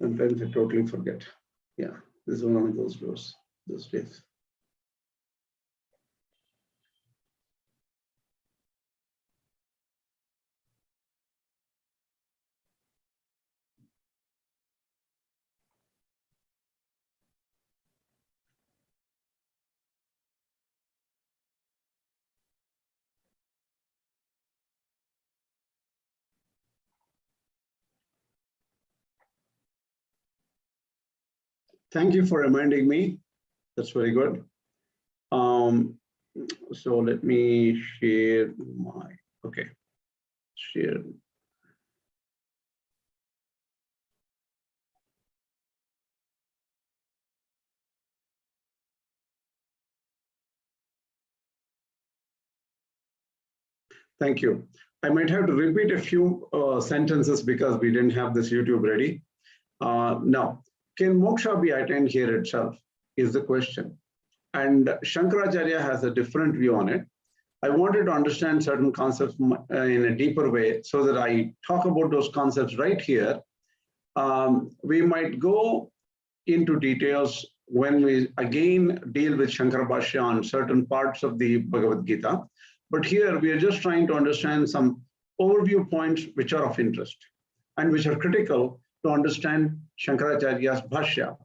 Sometimes I totally forget. Yeah, this is one of those days. Thank you for reminding me. That's very good. So let me share my, okay, share. Thank you. I might have to repeat a few sentences because we didn't have this YouTube ready. Now, can moksha be attained here itself is the question. And Shankaracharya has a different view on it. I wanted to understand certain concepts in a deeper way so that I talk about those concepts right here. We might go into details when we again deal with Shankara Bhashya on certain parts of the Bhagavad Gita. But here we are just trying to understand some overview points which are of interest and which are critical to understand Shankaracharya's Bhashya.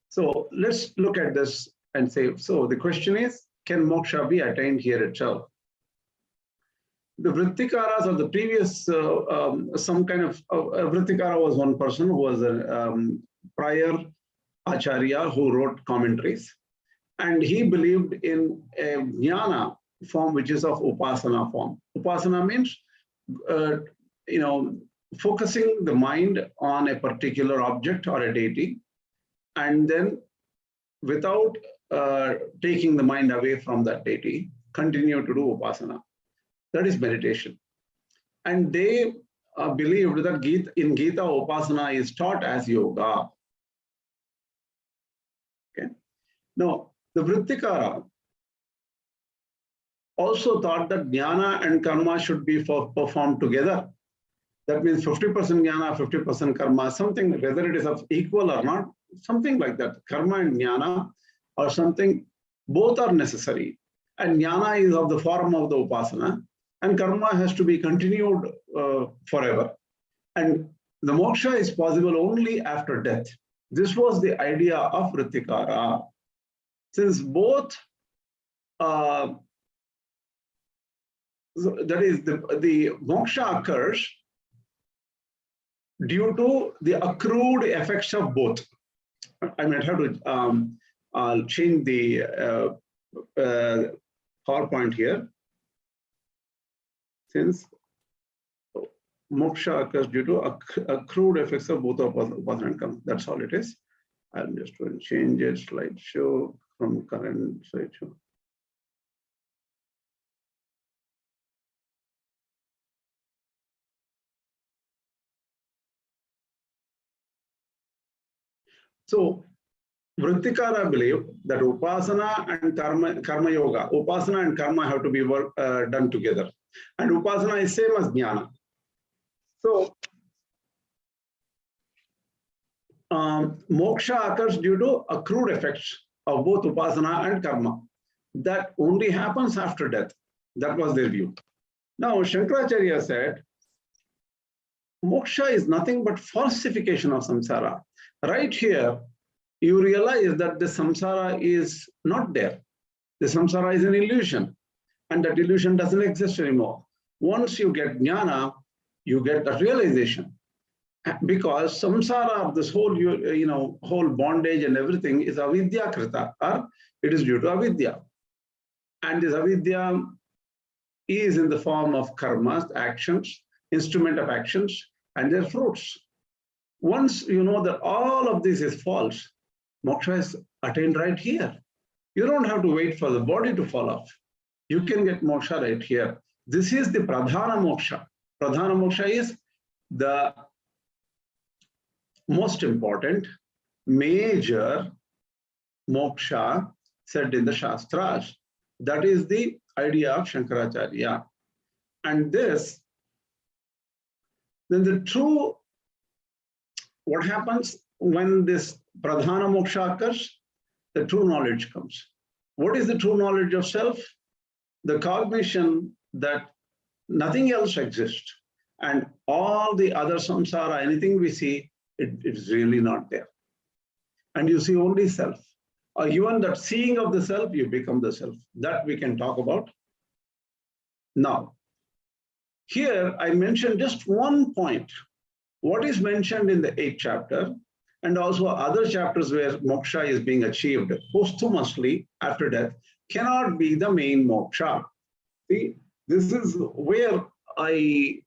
So let's look at this and say, so the question is, can moksha be attained here itself? The Vrittikaras of the previous, some kind of, Vrittikara was one person who was a prior Acharya who wrote commentaries. And he believed in a jnana form which is of Upasana form. Upasana means, focusing the mind on a particular object or a deity, and then without taking the mind away from that deity, continue to do Upasana. That is meditation. And they believed that in Gita, Upasana is taught as yoga. Okay. Now, the Vrittikara also thought that jnana and karma should be performed together. That means 50% jnana, 50% karma, something, whether it is of equal or not, something like that. Karma and jnana or something, both are necessary. And jnana is of the form of the upasana, and karma has to be continued forever. And the moksha is possible only after death. This was the idea of Vrittikara. Since both that is, the moksha occurs due to the accrued effects of both. I might have to change the PowerPoint here. Since moksha occurs due to accrued effects of both upasana and karma. That's all it is. I'm just going to change it, slideshow from current slideshow. So, Vrittikara believe that Upasana and karma yoga, Upasana and karma have to be done together. And Upasana is same as Jnana. So, moksha occurs due to accrued effects of both Upasana and karma. That only happens after death. That was their view. Now, Shankaracharya said, moksha is nothing but falsification of samsara. Right here, you realize that the samsara is not there. The samsara is an illusion, and that illusion doesn't exist anymore. Once you get jnana, you get that realization. Because samsara of this whole, whole bondage and everything is avidya krita, or it is due to avidya. And this avidya is in the form of karmas, actions, instrument of actions, and their fruits. Once you know that all of this is false, moksha is attained right here. You don't have to wait for the body to fall off. You can get moksha right here. This is the Pradhana Moksha. Pradhana Moksha is the most important, major moksha said in the Shastras. That is the idea of Shankaracharya. And this, then the true, what happens when this Pradhana Moksha occurs, the true knowledge comes. What is the true knowledge of self? The cognition that nothing else exists, and all the other samsara, anything we see, it's really not there. And you see only self. Or even that seeing of the self, you become the self. That we can talk about. Now, here I mentioned just one point. What is mentioned in the 8th chapter, and also other chapters where moksha is being achieved posthumously after death, cannot be the main moksha. See, this is where I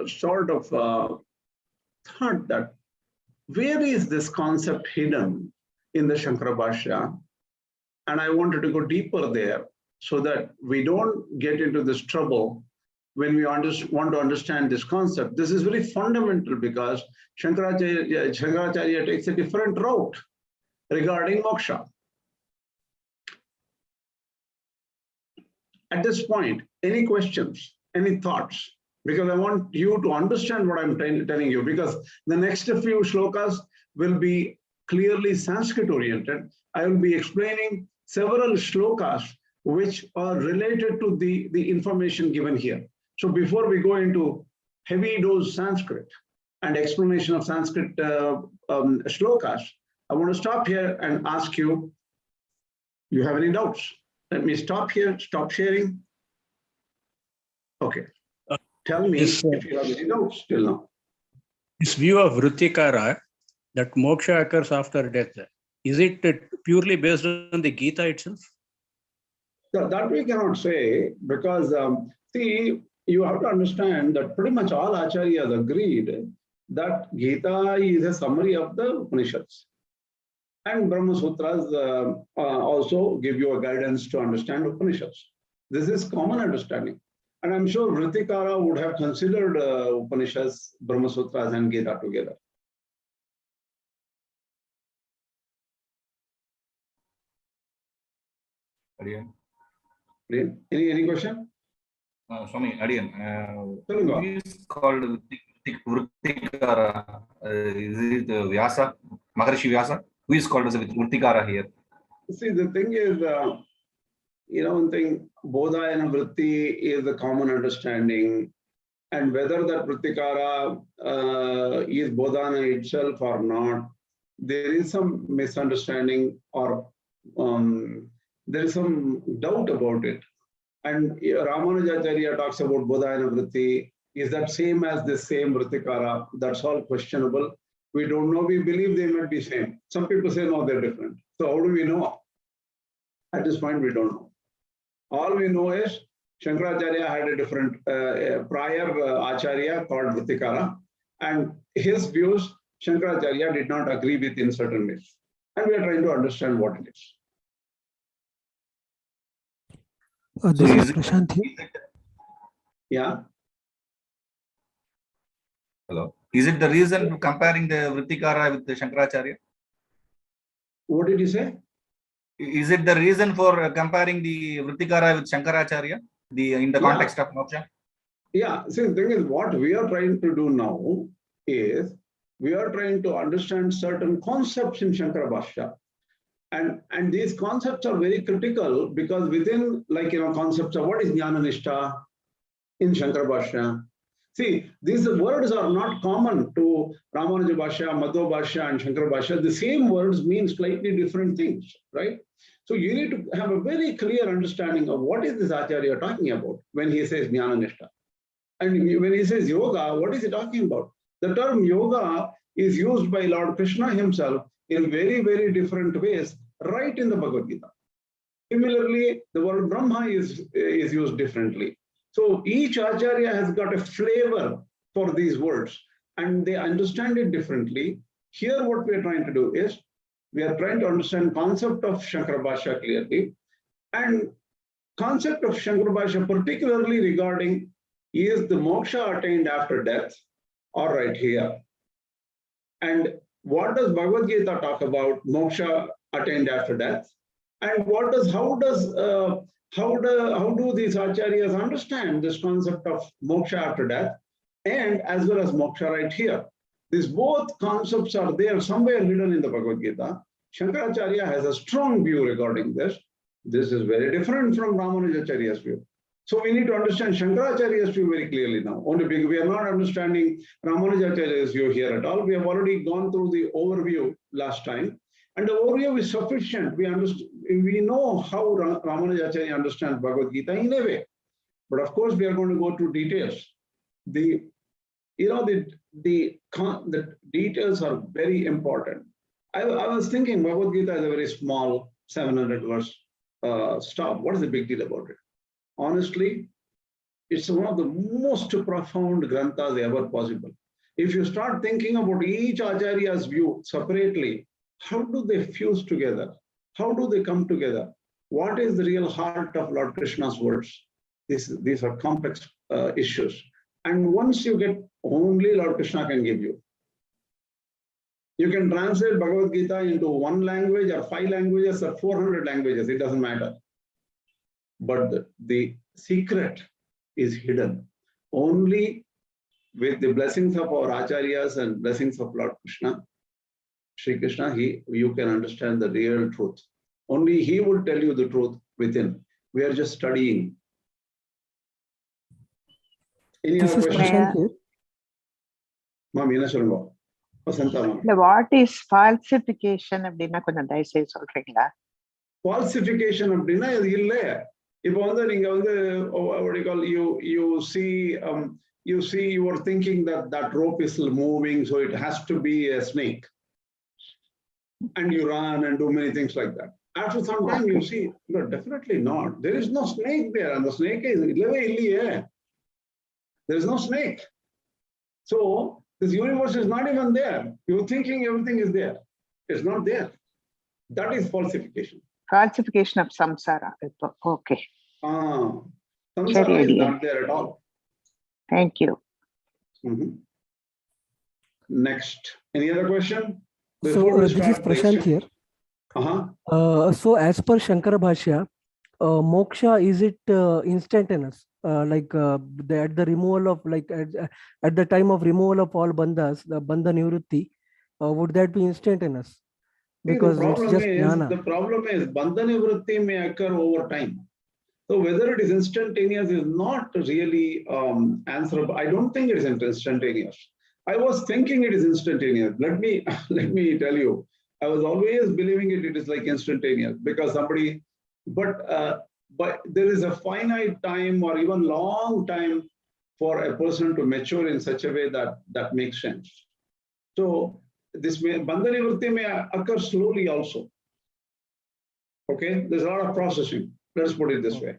sort of thought that where is this concept hidden in the Shankara Bhashya? And I wanted to go deeper there so that we don't get into this trouble when we want to understand this concept. This is very fundamental because Shankaracharya takes a different route regarding moksha. At this point, any questions, any thoughts? Because I want you to understand what I'm telling you, because the next few shlokas will be clearly Sanskrit oriented. I will be explaining several shlokas which are related to the information given here. So before we go into heavy dose Sanskrit and explanation of Sanskrit shlokas, I want to stop here and ask you, you have any doubts? Let me stop here, stop sharing. Okay. Tell me if you have any doubts till now. This view of Vrittikara, that moksha occurs after death, is it purely based on the Gita itself? So that we cannot say, because see, you have to understand that pretty much all acharyas agreed that Gita is a summary of the Upanishads. And Brahma Sutras also give you a guidance to understand Upanishads. This is common understanding. And I'm sure Vrittikara would have considered Upanishads, Brahma Sutras, and Gita together. Adiyan. Any question? Swami, Adiyan. Who is called Vrittikara? Is it Vyasa, Maharishi Vyasa? Who is called as a Vrittikara here? See, the thing is, one thing, Bodhayana Vritti is the common understanding, and whether that Vrittikara is Bodhana itself or not, there is some misunderstanding or there is some doubt about it. And Ramanujacharya talks about Bodhayana Vritti. Is that same as the same Vrittikara? That's all questionable. We don't know. We believe they might be same. Some people say, no, they're different. So how do we know? At this point, we don't know. All we know is Shankaracharya had a different prior Acharya called Vrittikara, and his views Shankaracharya did not agree with in certain ways. And we are trying to understand what it is. This is Prashant here. Yeah. Hello. Is it the reason for comparing the Vrittikara with the Shankaracharya? What did you say? Is it the reason for comparing the Vrittikara with Shankaracharya in the context of moksha? Yeah. See, the thing is, what we are trying to do now is we are trying to understand certain concepts in Shankara Bhashya. And these concepts are very critical because within, concepts of what is Jnana Nishtha in Shankara Bhashya. See, these words are not common to Ramanuja Bhashya, Madhva Bhashya, and Shankara Bhashya. The same words mean slightly different things, right? So you need to have a very clear understanding of what is this Acharya talking about when he says Jnana Nishtha. And when he says yoga, what is he talking about? The term yoga is used by Lord Krishna himself in very, very different ways, right in the Bhagavad Gita. Similarly, the word Brahma is used differently. So each Acharya has got a flavor for these words and they understand it differently. Here what we are trying to do is, we are trying to understand concept of Shankara Bhashya clearly, and concept of Shankara Bhashya particularly regarding is the moksha attained after death, or right here. And what does Bhagavad Gita talk about moksha attained after death? And how do these acharyas understand this concept of moksha after death, and as well as moksha right here? These both concepts are there somewhere hidden in the Bhagavad Gita. Shankaracharya has a strong view regarding this. This is very different from Ramanujacharya's view. So we need to understand Shankaracharya's view very clearly now. Only because we are not understanding Ramanujacharya's view here at all. We have already gone through the overview last time. And the overview is sufficient. We know how Ramanujacharya understands Bhagavad Gita in a way. But of course, we are going to go to details. The details are very important. I was thinking Bhagavad Gita is a very small 700 verse stuff. What is the big deal about it? Honestly, it's one of the most profound granthas ever possible. If you start thinking about each Acharya's view separately, how do they fuse together? How do they come together? What is the real heart of Lord Krishna's words? These are complex issues. And once you get, only Lord Krishna can give you. You can translate Bhagavad Gita into 1 language or 5 languages or 400 languages, it doesn't matter. But the secret is hidden. Only with the blessings of our Acharyas and blessings of Lord Krishna, Sri Krishna, you can understand the real truth. Only He will tell you the truth within. We are just studying. Any other question? What is falsification? Falsification அப்படின்னா இது இல்லை. இப்போ வந்து நீங்க வந்து what do you call, you see you are thinking that rope is moving, so it has to be a snake, and you run and do many things like that. After some time you see, no, definitely not. There is no snake there, and the snake is இல்லவே இல்லையே. There is no snake. So this universe is not even there. You're thinking everything is there. It's not there. That is falsification. Falsification of samsara. Okay. Samsara is not there at all. Thank you. Next. Any other question? So this is Prashant here. So as per Shankara Bhashya, moksha, is it instantaneous? At the removal of, at the time of removal of all bandhas, the bandha nivrutti, would that be instantaneous? Because it's just jnana. The problem is bandha nivrutti may occur over time. So whether it is instantaneous is not really answerable. I don't think it is instantaneous. I was thinking it is instantaneous. Let me tell you, I was always believing it is like instantaneous because somebody, but there is a finite time or even long time for a person to mature in such a way that makes sense. So this bandha nivrutti may occur slowly also. Okay, there's a lot of processing. Let's put it this way.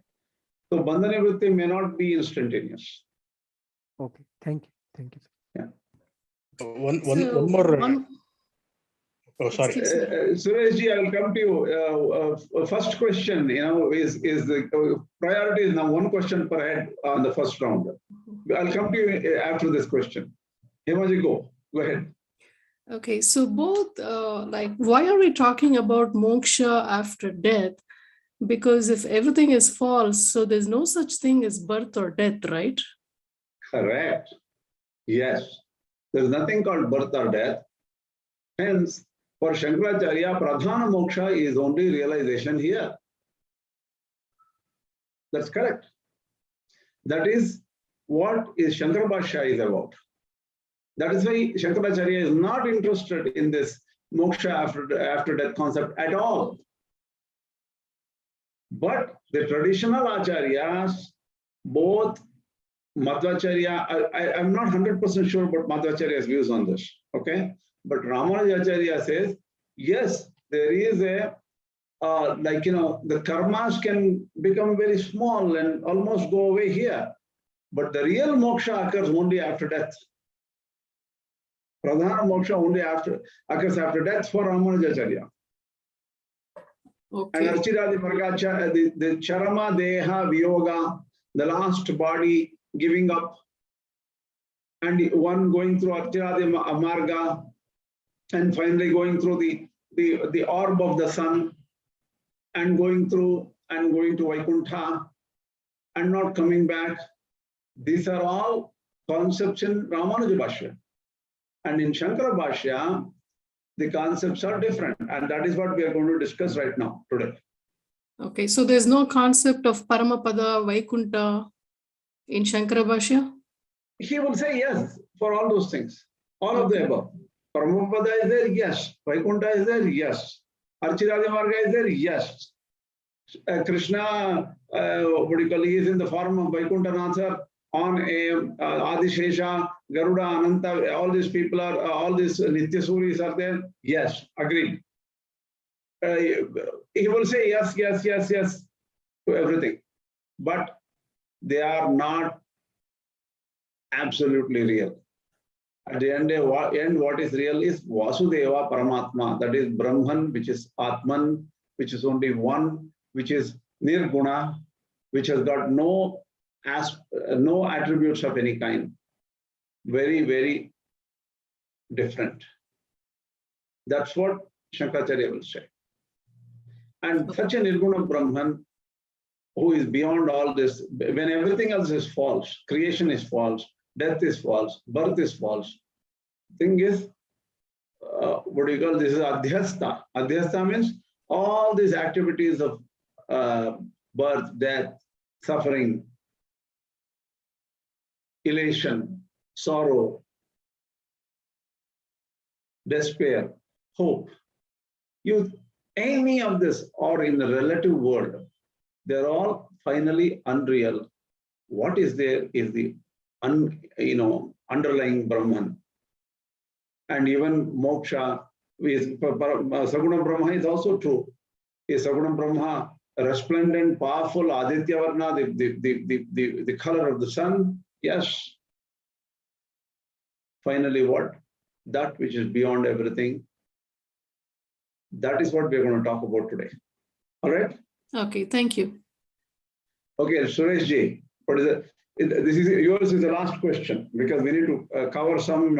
So bandha nivrutti may not be instantaneous. Okay, thank you. Yeah. One more. Oh, sorry. Sureshji, I will come to you. First question, is the priority is now 1 question per head on the first round. I'll come to you after this question. Hemaji, go ahead. Okay, so both, why are we talking about moksha after death? Because if everything is false, so there's no such thing as birth or death, right? Correct. Yes. There's nothing called birth or death. Hence, for Shankaracharya, Pradhana Moksha is only realization here. That's correct. That is what is Shankaracharya is about. That is why Shankaracharya is not interested in this moksha after death concept at all. But the traditional acharyas, both Madhvacharya, I'm not 100% sure about Madhvacharya's views on this, okay? But Ramanujacharya says, yes, there is the karmas can become very small and almost go away here. But the real moksha occurs only after death. Pradhana Moksha only occurs after death for Ramanujacharya. Okay. And Archiradi Margacha, the Charama Deha Viyoga, the last body giving up, and one going through Archiradi Marga, and finally going through the orb of the sun, and going to Vaikuntha, and not coming back. These are all concepts in Ramanuja Bhashya. And in Shankara Bhashya, the concepts are different. And that is what we are going to discuss right now, today. Okay, so there's no concept of Paramapada, Vaikuntha in Shankara Bhashya? He will say yes for all those things, all of the above. Paramapada is there, yes. Vaikuntha is there, yes. Archiradi Marga is there, yes. Krishna, what do you call, he is in the form of Vaikuntha Nathar on a Adishesha, Garuda, Ananta, all these people are, all these Nityasuris are there, yes, agreed. He will say yes, yes, yes, yes to everything. But they are not absolutely real. At the end, what is real is Vasudeva Paramatma, that is Brahman, which is Atman, which is only one, which is Nirguna, which has got no attributes of any kind. Very, very different. That's what Shankaracharya will say. And such a Nirguna Brahman, who is beyond all this, when everything else is false, creation is false, death is false, birth is false. Thing is, what do you call this? Is Adhyastha. Adhyastha means all these activities of birth, death, suffering, elation, sorrow, despair, hope. Any of this, or in the relative world, they're all finally unreal. What is there is the underlying Brahman. And even moksha, Saguna Brahma is also true. Is Saguna Brahma resplendent, powerful, Aditya Varna, the color of the sun? Yes. Finally, what? That which is beyond everything. That is what we're going to talk about today. All right? Okay, thank you. Okay, Suresh Ji, what is it? Yours is the last question, because we need to cover some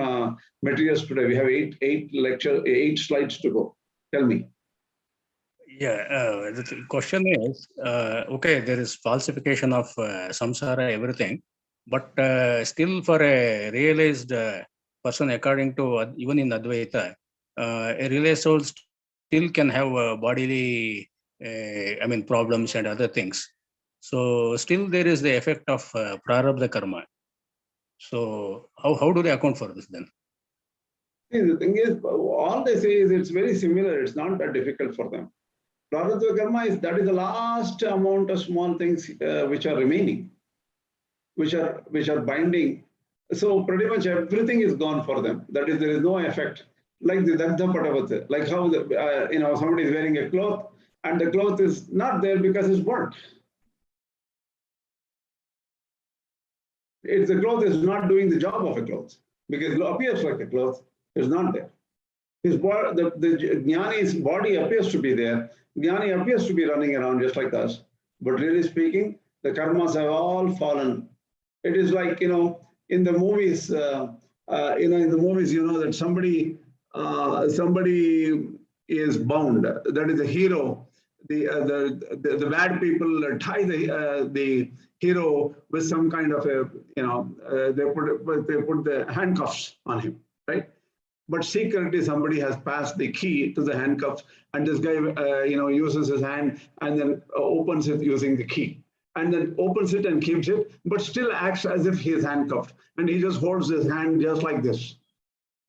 materials today. We have eight slides to go. Tell me. Yeah, the question is, okay, there is falsification of samsara, everything, but still for a realized person, according to even in Advaita, a realized soul still can have bodily, problems and other things. So still there is the effect of Prarabdha karma. So how do they account for this then? See, the thing is, all they say is it's very similar. It's not that difficult for them. Prarabdha karma that is the last amount of small things which are remaining, which are binding. So pretty much everything is gone for them. That is, there is no effect. Like the Dagdha Patavata, like how somebody is wearing a cloth and the cloth is not there because it's burnt. The cloth is not doing the job of a cloth because it appears like a cloth. It's not there. His body, the Jnani's body appears to be there. Jnani appears to be running around just like us. But really speaking, the karmas have all fallen. It is like, in the movies, that somebody is bound. That is the hero. The bad people tie the hero with some kind of they put the handcuffs on him, right? But secretly somebody has passed the key to the handcuffs, and this guy uses his hand and then opens it using the key, and then opens it and keeps it, but still acts as if he is handcuffed, and he just holds his hand just like this.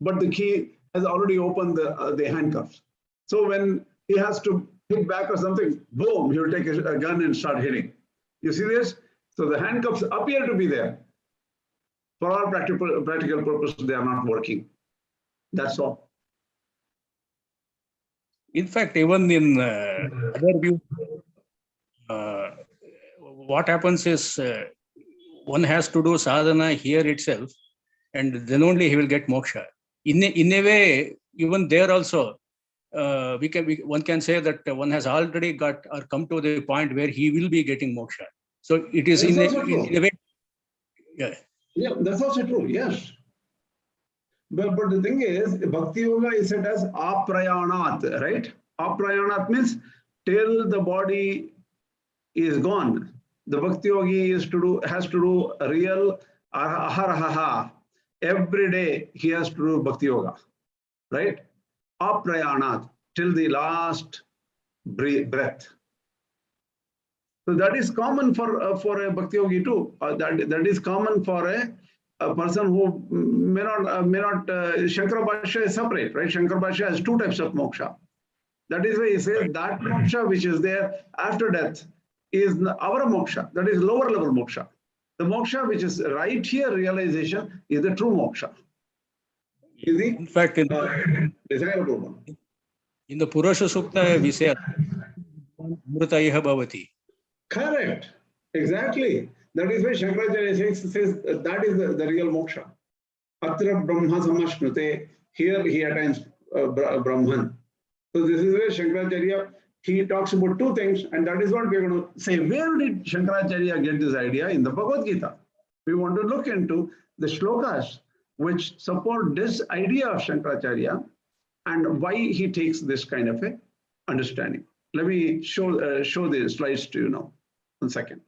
But the key has already opened the handcuffs. So when he has to hit back or something, boom, he will take a gun and start hitting. You see this? So the handcuffs appear to be there. For all practical purposes, they are not working. That's all. In fact, even in other views, what happens is one has to do sadhana here itself, and then only he will get moksha. In a way, even there also, one can say that one has already got or come to the point where he will be getting moksha. So it is in a way. Yeah, that's also true. Yes. But the thing is, Bhakti Yoga is said as aprayanat, right? Aprayanat means till the body is gone. The Bhakti Yogi has to do real aharaha, every day he has to do Bhakti Yoga, right? Aprayanat, till the last breath. So that is common for a Bhakti Yogi too. That is common for a person who may not Shankaracharya is separate, right? Shankaracharya has two types of moksha. That is why he says that moksha which is there after death is our moksha. That is lower level moksha. The moksha which is right here, realization, is the true moksha. In fact, in desirable one. In the Purusha Sukta, we say Amrutayah Bhavati. Correct. Exactly. That is why Shankaracharya says that is the real moksha. Atra Brahma Samashnute. Here he attains Brahman. So this is where Shankaracharya, he talks about two things, and that is what we are going to say. Where did Shankaracharya get this idea? In the Bhagavad Gita. We want to look into the shlokas which support this idea of Shankaracharya and why he takes this kind of a understanding. Let me show the slides to you now. 1 second.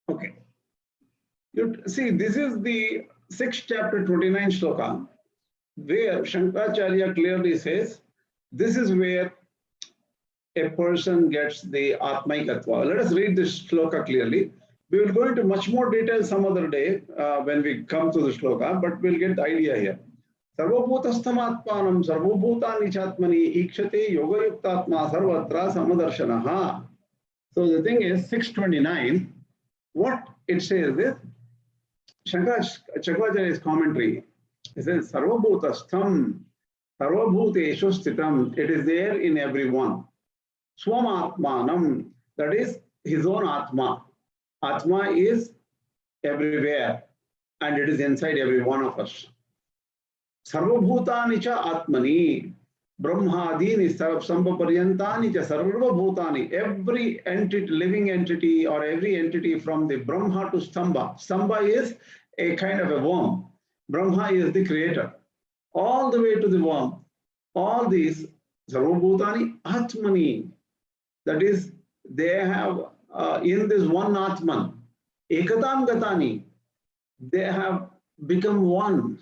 Okay. You see, this is the 6th chapter, 29 shloka, where Shankaracharya clearly says, this is where a person gets the Atmaikatva. Let us read this shloka clearly. We will go into much more detail some other day when we come to the shloka, but we'll get the idea here. Sarvabhutastham sarvabhutani chatmani ikshate yoga yuktatma sarvatra samadarshanaha. So the thing is, 629, what it says is, Shankaracharya's commentary, it says, Sarvabhutastham, Sarvabhuteshu Sthitam, it is there in everyone. Swamatmanam, that is his own Atma. Atma is everywhere, and it is inside every one of us. Sarvabhutani cha Atmani, Brahmadini Sambhaparyantani cha Sarvabhutani, every entity, living entity or every entity from the Brahma to Stambha. Stambha is a kind of a worm. Brahma is the creator. All the way to the worm. All these Sarvabhutani Atmani. That is, they have in this one Atman, Ekatam Gatani, they have become one.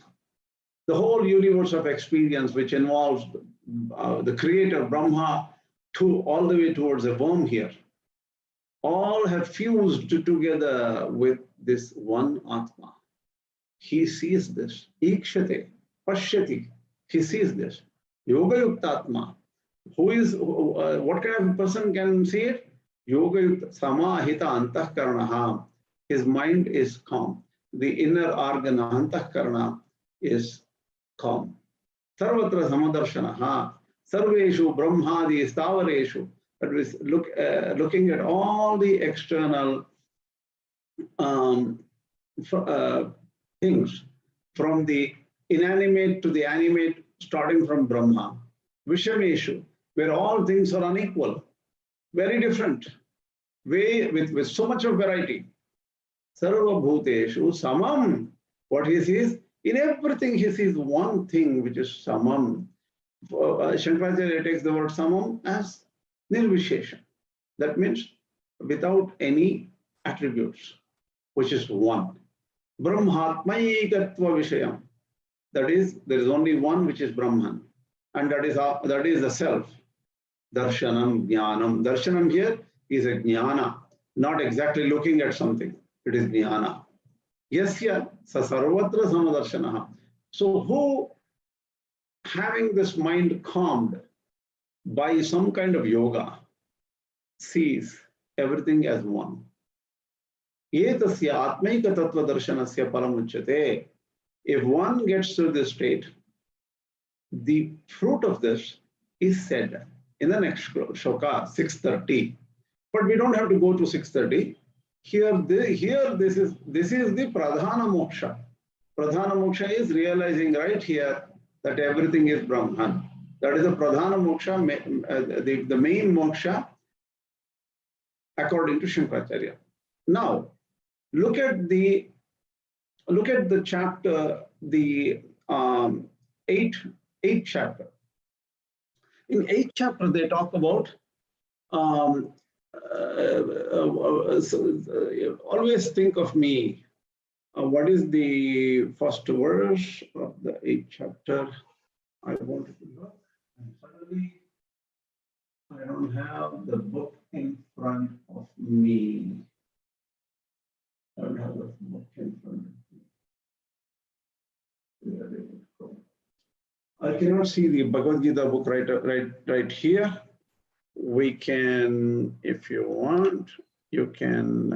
The whole universe of experience, which involves the creator, Brahma, to all the way towards the worm here, all have fused together with this one Atma. He sees this. Ikshate, Pashyati. He sees this. Yoga Yuktatma. Who is, what kind of person can see it? Yoga Yukta, Samahita Antahkaranaha. His mind is calm. The inner organ, Antahkarana, is calm. Sarvatra Samadarshanaha. Sarveshu Brahmadi Stavareshu. That is looking at all the external things, from the inanimate to the animate, starting from Brahma. Vishameshu, where all things are unequal, very different, with so much of variety. Sarva Bhuteshu Samam, what he sees, in everything he sees one thing, which is Samam. Shankaracharya takes the word Samam as Nirvishesha. That means without any attributes, which is one. Brahmatmaikatva Vishayam. That is, there is only one which is Brahman. And that is the self. Darshanam, Jnanam. Darshanam here is a Jnana, not exactly looking at something. It is Jnana. Yasya Sasarvatra Samadarshanaha. So who, having this mind calmed by some kind of yoga, sees everything as one. Etasya Atmaika Tattva Darshanasya Paramuchyate. If one gets to this state, the fruit of this is said in the next shloka, 630. But we don't have to go to 630. Here this is the Pradhana Moksha. Pradhana Moksha is realizing right here that everything is Brahman. That is the Pradhana Moksha, the main moksha according to Shankaracharya. Now, look at the chapter, the eighth chapter. In 8th chapter, they talk about always think of me. What is the first verse of the 8th chapter? I wanted to look, and suddenly I don't have the book in front of me. I don't have the book in front of me. Where did it go? I cannot see the Bhagavad Gita book right here. We can, if you want, you can.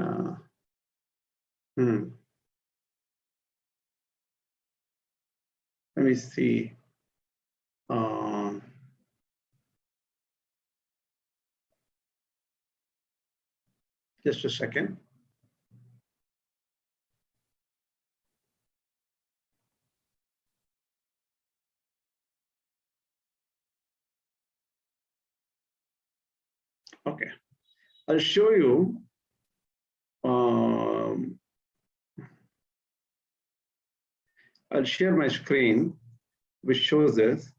Let me see. Just a second. Okay, I'll show you. I'll share my screen, which shows this.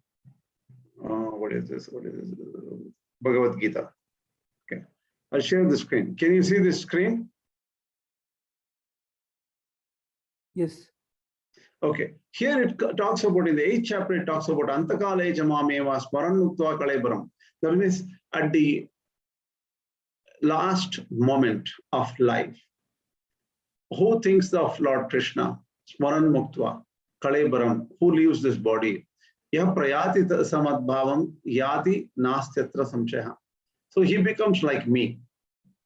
What is this? What is this? Bhagavad Gita. Okay, I'll share the screen. Can you see this screen? Yes. Okay, here it talks about, in the 8th chapter, it talks about Antakale Jamameva Smaran Muktva Kalebaram. That means at the last moment of life, who thinks of Lord Krishna? Smaran Muktva Kalebaram, who leaves this body? Yah prayati samadbhavam yati nastyatra samshaya. So he becomes like me.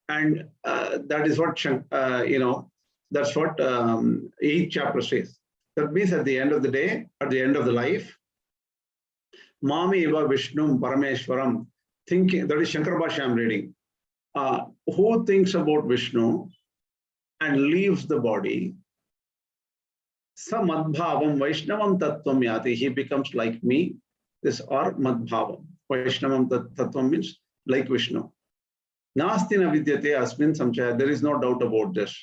And that is what, that's what 8th chapter says. That means at the end of the day, at the end of the life, Mami eva Vishnum Parameshwaram, thinking, that is Shankara Bhashya I'm reading. Who thinks about Vishnu and leaves the body, sa madbhavam Vaishnavam tattvam yati, he becomes like me, this or madbhavam. Vaishnavam tattvam means like Vishnu. Nasti na vidyate asmin samchaya, there is no doubt about this.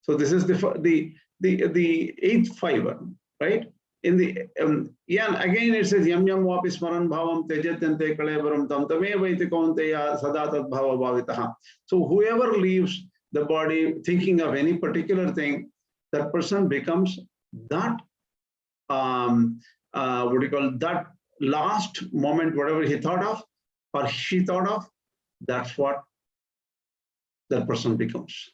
So this is the 8th fiber, right? In the again it says yam yam vapi smaran bhavam tejatyante kalevaram tam tameva iti kaunteya sada tad bhava bhavitaha. So whoever leaves the body thinking of any particular thing, that person becomes that what do you call that last moment, whatever he thought of or she thought of, that's what that person becomes.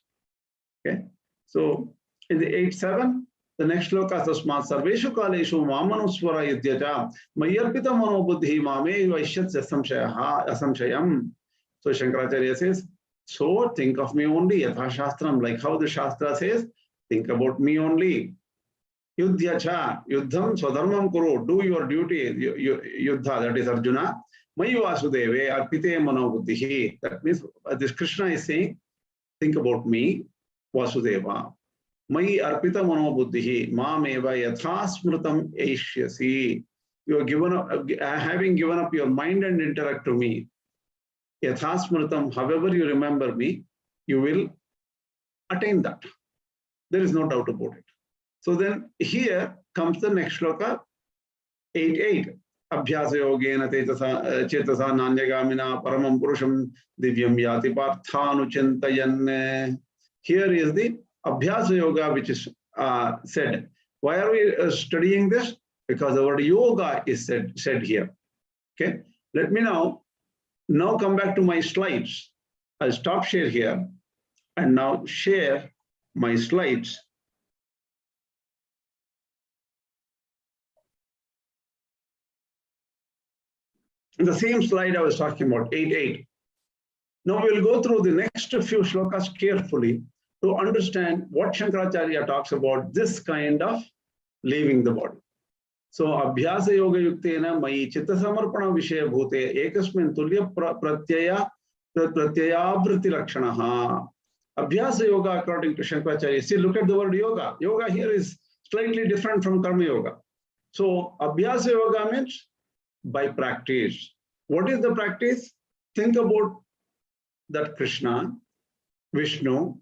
Okay, so in the 8.7, the next shloka, tasmat sarveshu kaleshu mamanuswara yudhyaja mayarpita manobuddhi mame vaishyat asamshayam. So Shankaracharya says, so think of me only, yatha shastram, like how the Shastra says, think about me only. Yudhyacha, yudham swadharmam kuru, do your duty, yudha, that is Arjuna. Mayi vasudeve arpite manobuddhi. That means this Krishna is saying, think about me, Vasudeva. Mayi arpita manobuddhi, mameva yathasmrutam eshyasi. You are given up, having given up your mind and interact to me. Yathasmrutam, however you remember me, you will attain that. There is no doubt about it. So then here comes the next shloka, 8.8. Abhyasa yogena chetasa nanyagamina paramam purusham divyam yati parthanu chintayan. Here is the Abhyasa yoga which is said. Why are we studying this? Because the word yoga is said here. Okay, let me now come back to my slides. I'll stop share here and now share my slides. In the same slide I was talking about, 8.8. Now we'll go through the next few shlokas carefully to understand what Shankaracharya talks about this kind of leaving the body. So, Abhyasa Yoga Yuktena Mayi Chitta Samarpana Vishaya Bhute Ekasmin Tulya Pratyayavritti Lakshanaha. Abhyasa Yoga, according to Shankaracharya, see, look at the word yoga. Yoga here is slightly different from Karma Yoga. So, Abhyasa Yoga means by practice. What is the practice? Think about that Krishna, Vishnu,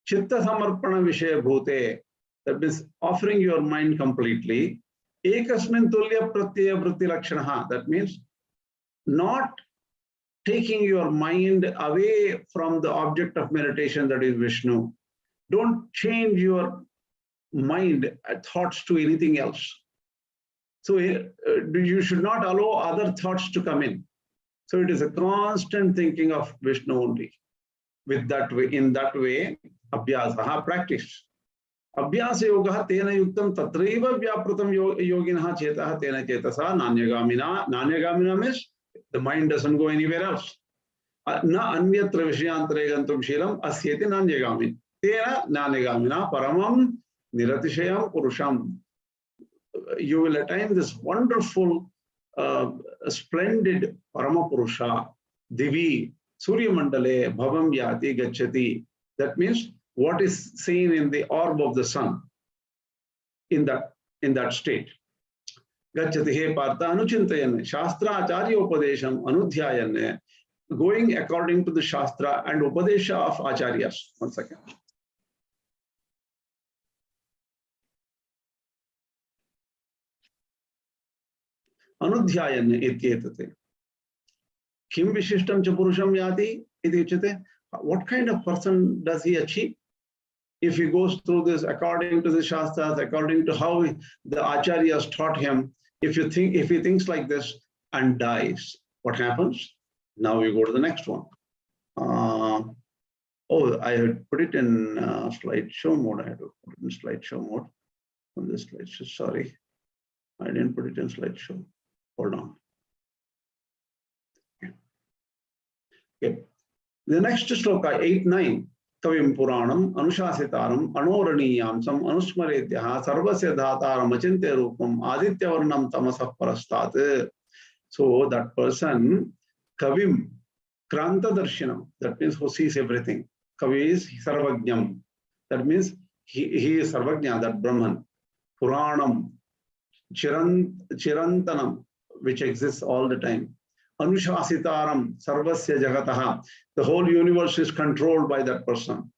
Chitta Samarpana Vishaya Bhute, that is offering your mind completely. Ekasmin Tulya Pratyaya Vritti Lakshanaha, that means not taking your mind away from the object of meditation, that is Vishnu. Don't change your mind thoughts to anything else. So you should not allow other thoughts to come in. So it is a constant thinking of Vishnu only. With that way, in that way, abhyasaha, practice. Abhyasa yoga tena yuktam tatraiva vyapratam yoginaha chetaha tena chetasa nanyagamina. Nanyagamina means the mind doesn't go anywhere else. Na anyatra vishyantre gantum shilam asyeti nanyagamin. Tena nanyagamina paramam niratishayam purusham. You will attain this wonderful, splendid Paramapurusha, Divi, Surya Mandale, Bhavam Yati Gachati. That means what is seen in the orb of the sun in that state. Gachati he Partha Anuchintayan, Shastra Acharya Upadesham Anudhyayan, going according to the Shastra and Upadesha of Acharyas. 1 second. Anudhyayan ityetate. Kim vishishtam cha purusham yati iti uchate. What kind of person does he achieve? If he goes through this according to the Shastras, according to how the Acharyas taught him, if he thinks like this and dies, what happens? Now we go to the next one. Oh, I had put it in slideshow mode. I had to put it in slideshow mode. On this slideshow, sorry. I didn't put it in slideshow. Hold on. Okay. The next sloka, 8-9. Kavim Puranam, Anushasitaram, Anoraniyamsam, Anusmaredyaha, Sarvasya Dhataram, Achintya Rupam, Aditya Varnam Tamasah Parastat. So that person, Kavim, Kranta Darshanam, that means who sees everything. Kavi is Sarvajnam. That means he is Sarvajna, that Brahman. Puranam, Chirantanam, which exists all the time. Anushasitaram, Sarvasya Jagataha. The whole universe is controlled by that person.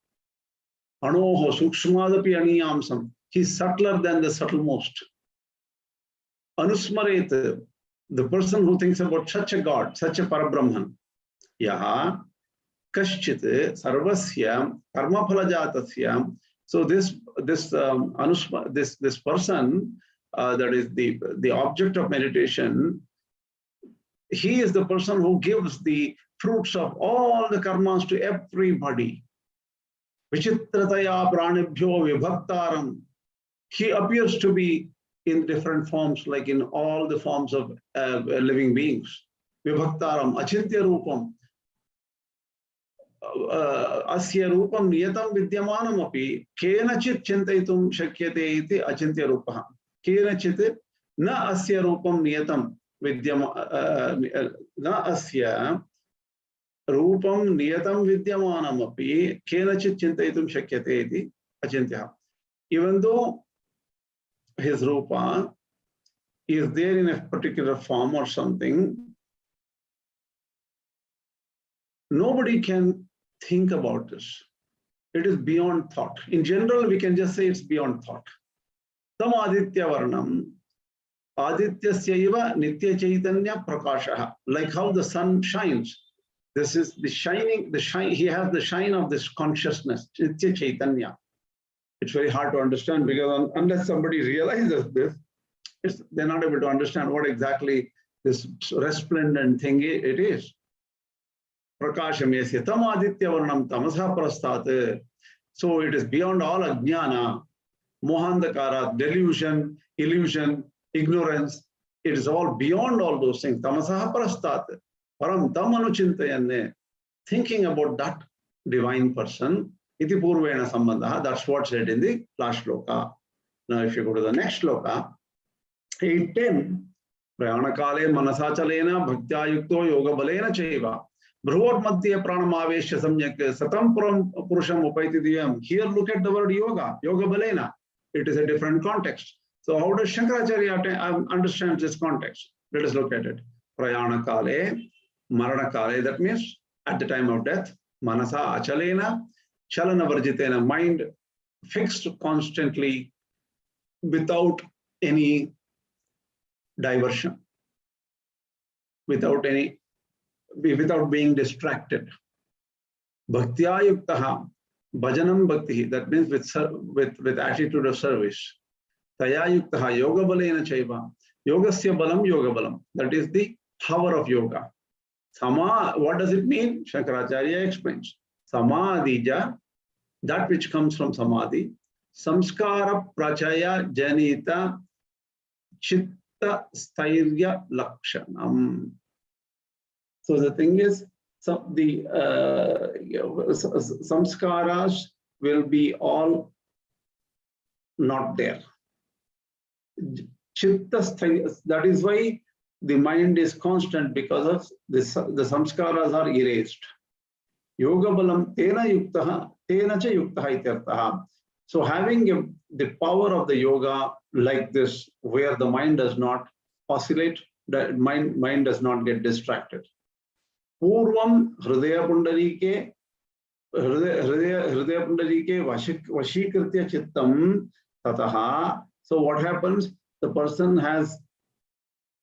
Anoho, Sukshmadapi Aniyamsam. He's subtler than the subtlemost. Anusmaret, the person who thinks about such a God, such a Parabrahman. Yaha, Kashchit, Sarvasya, Karmapalajatasya. So this person, that is the object of meditation, he is the person who gives the fruits of all the karmas to everybody. Vichitrataya pranibhyo vibhaktaram. He appears to be in different forms, like in all the forms of living beings. Vibhaktaram, achintya rupam. Asya rupam niyatam vidyamanam api kenachit chintaitum shakyate iti achintya rupaha. Kenachit na asya rupam niyatam vidyama na asya rupam niyatam vidyamanam api kenachit chintaitum shakyate iti achintya. Even though his rupa is there in a particular form or something, nobody can think about this. It is beyond thought. In general, we can just say it's beyond thought. Tam aditya varnam, adityasya nitya chaitanya prakashaha. Like how the sun shines. This is the shining, he has the shine of this consciousness, nitya chaitanya. It's very hard to understand because unless somebody realizes this, they're not able to understand what exactly this resplendent thing it is. Prakashamesya tam aditya varnam tamasa prastat. So it is beyond all ajnana, mohandakara, delusion, illusion, ignorance. It is all beyond all those things. Tamasaha prastat. Param tam anuchintayanne. Thinking about that divine person. Iti purvena sambandha. That's what's said in the last shloka. Now if you go to the next shloka, 8:10. Prayanakale manasachalena bhaktya yukto yoga balena chaiva. Bhruvat madhya pranamaveshya samyak satam purusham upaiti divyam. Here look at the word yoga, yoga balena. It is a different context. So how does Shankaracharya understand this context? Let us look at it. Prayana kale, marana kale, that means at the time of death, manasa achalena, chalana varjitena, mind fixed constantly without any diversion, without being distracted. Bhaktya yuktaha, bhajanam bhakti, that means with attitude of service. Taya yuktaha, yoga balena chaiva, yogasya balam yoga balam, that is the power of yoga. Sama, what does it mean? Shankaracharya explains. Samadhija, that which comes from samadhi, samskara prachaya janita chitta stairya lakshanam. So the thing is, the samskaras will be all not there. Chitta stairya, that is why the mind is constant, because of this, the samskaras are erased. Yoga balam tena yuktaha, tena cha yuktaha ityartaha. So having the power of the yoga like this, where the mind does not oscillate, the mind does not get distracted. Purvam hridaya pundarike vashikritya chittam tataha. So what happens? The person has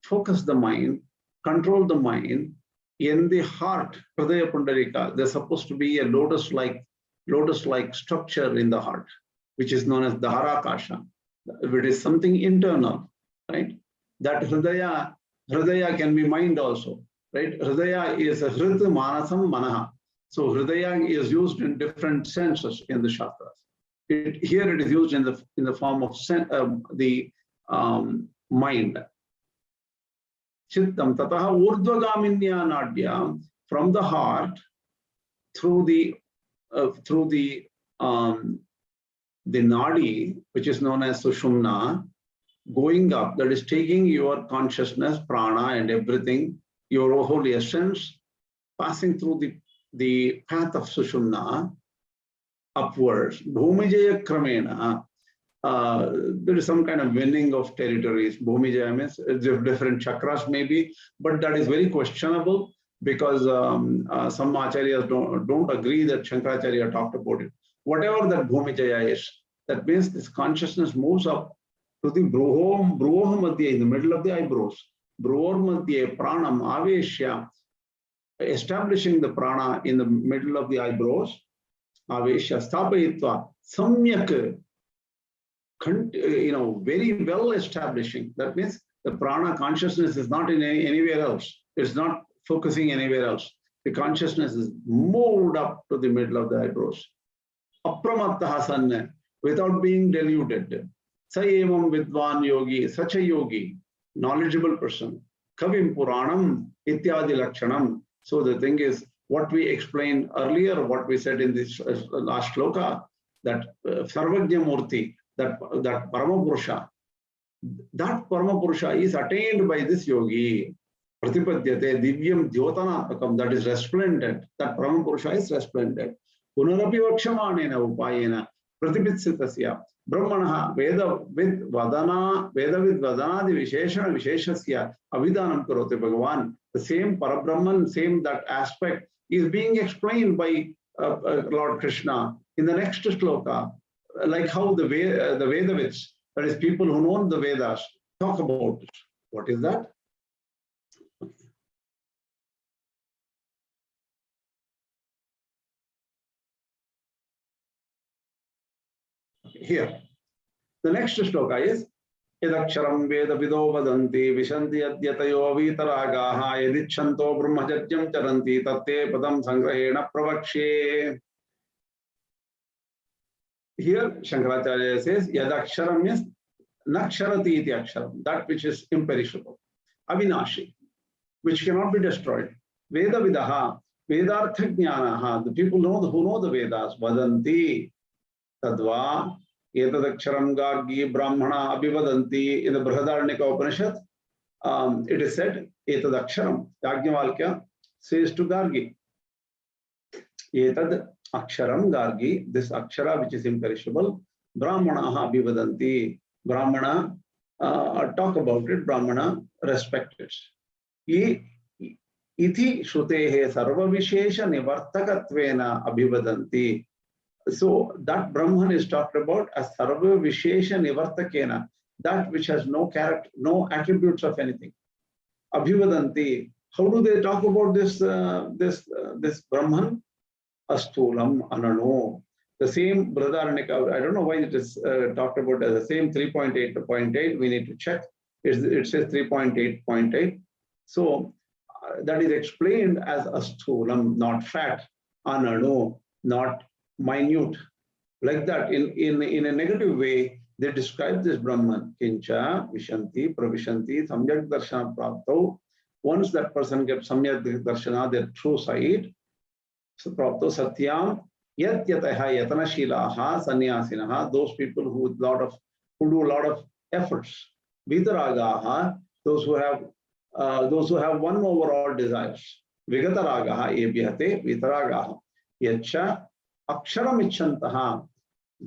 focused the mind, controlled the mind in the heart, hridaya pundarika. There's supposed to be a lotus-like structure in the heart, which is known as dharakasha. It is something internal, right? That hridaya can be mind also, right? Hridaya is a hrit manasam manaha. So hridaya is used in different senses in the Shastras. Here it is used in the form of the mind. Chittam tataha urdhvagaminya nadya, from the heart through the nadi, which is known as Sushumna, going up, that is taking your consciousness, prana and everything, your holy essence, passing through the path of Sushumna upwards. Bhumijaya kramena, there is some kind of winning of territories. Bhumijaya means different chakras maybe, but that is very questionable, because some acharyas don't agree that Shankaracharya talked about it. Whatever that Bhumijaya is, that means this consciousness moves up to the bruhoh madhya, in the middle of the eyebrows. Bruhor madhya pranam aveshya, establishing the prana in the middle of the eyebrows. Aveshya stapayitva samyak, very well establishing. That means the prana consciousness is not in anywhere else. It's not focusing anywhere else. The consciousness is moved up to the middle of the eyebrows. Apramattaha sanna, without being deluded. Sa evam vidvan yogi, such a yogi, knowledgeable person. Kavim puranam ityadi lakshanam. So the thing is, what we explained earlier, what we said in this last shloka, that Sarvajna Murti, that Paramapurusha, that Paramapurusha is attained by this yogi. Pratipadyate divyam dhyotanatmakam, that is resplendent. That Paramapurusha is resplendent. Punarapi vakshamanena upayena pratipitasitasya brahmanaha veda vid vadana visheshana visheshasya avidanam karote Bhagavan. The same Parabrahman, same that aspect is being explained by Lord Krishna in the next shloka, like how the Vedavids, that is people who know the Vedas, talk about it. What is that? Here, the next shloka is Yadaksharam Veda Vido Vadanti Vishanti Adyatayo Vitaragaha Yadichanto Brahmajajyam Charanti Tate Padam Sangrahena Pravakshe. Here Shankaracharya says Yadaksharam means Naksharati iti Aksharam, that which is imperishable, Avinashi, which cannot be destroyed. Veda Vidaha, Vedartha Jnanaha, the people who know the Vedas, Vadanti Tadva. Etadaksharam Gargi Brahmana Abhivadanti. In the Brihadaranyaka Upanishad, it is said, Etadaksharam, Yajnavalkya says to Gargi, Etad Aksharam Gargi, this Akshara which is imperishable, Brahmana Abhivadanti. Brahmana talk about it, Brahmana respect it. Iti shrutehe sarva vishesha nivartakatvena abhivadanti. So that Brahman is talked about as sarva vishesha nivartakena, that which has no character, no attributes of anything. Abhivadanti. How do they talk about this Brahman? Astulam anano. The same Brahdaranyaka, I don't know why it is talked about as the same 3.8 to 0.8. We need to check. It says 3.8.8. So that is explained as astulam, not fat, anano, not minute. Like that, in a negative way, they describe this Brahman. Kincha, Vishanti, Pravishanti, Samyak Darshana Prapto. Once that person gets Samyak Darshana, their true sight, so Prapto Satyam, Yat Yataha Yatana Shilaha, Sanyasinaha, those people who do a lot of efforts. Vitaragaha, those who have one overall desires. Vigataragaha, Ebhyate, Vitaragaha. Yacha, Aksharam Ichantaha.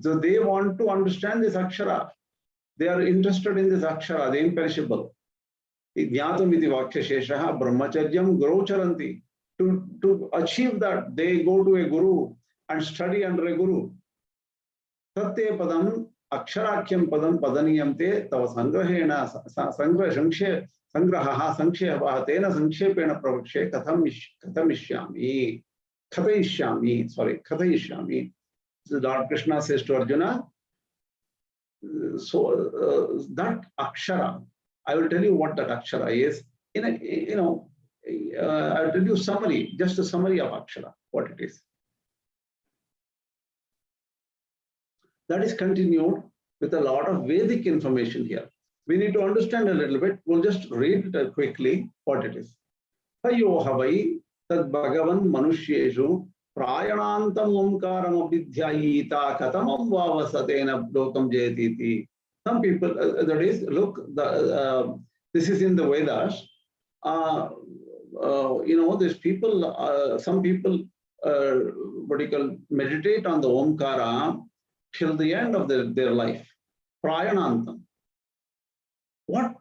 So they want to understand this Akshara. They are interested in this Akshara, the imperishable. Jnatam iti Vakshasheshaha, Brahmacharyam Gurucharanti. To achieve that, they go to a guru and study under a guru. Satya padam aksharakyam padam padaniyam te tava sangrahena sangraha sanksheha tena sanksepena pravakshe katayishyami. So Lord Krishna says to Arjuna, that akshara, I will tell you what that akshara is. I'll tell you just a summary of akshara, what it is. That is continued with a lot of Vedic information here. We need to understand a little bit. We'll just read it quickly what it is. Tayo havai tad bhagavan manushyeshu prayanantam omkaram abhidhyayita katamam vavasatena lokam jayatiti. Some people, that is, look, this is in the Vedas. There's people, some people, meditate on the Omkara till the end of their life. Prayanantam. What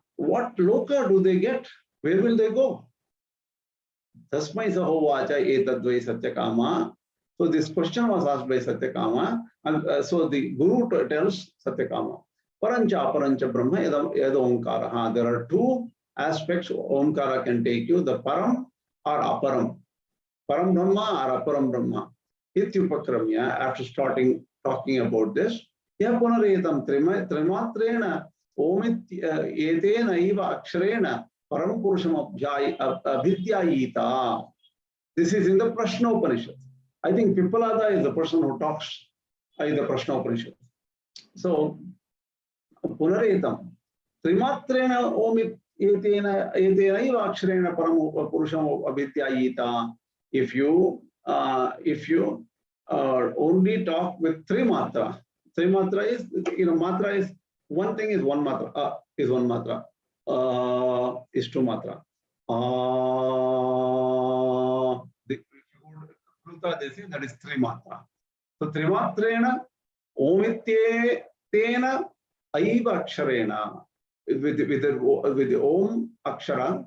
loka do they get? Where will they go? Tasmai sahovacha etadvai satyakama. So this question was asked by Satyakama, and so the Guru tells Satyakama, Parancha Parancha Brahma Yada Omkara. There are two aspects Omkara can take you, the Param or Aparam. Param Brahma or Aparam Brahma. Ityupakramya, after talking about this, Yapunaretam Trimatrena Omit Etena Iva Aksharena Param Purusham Abhidyayita. This is in the Prashna Upanishad. I think Pipalada is the person who talks in the Prashna Upanishad. So, Punaretam Trimatrena Omit Etena Iva Aksharena Param Purusham Abhidyayita. If you only talk with three matra is, matra is, one thing is one matra, is one matra, is two matra. They say that is three matra. So trimatrena omityena aiva aksharena, with the om akshara,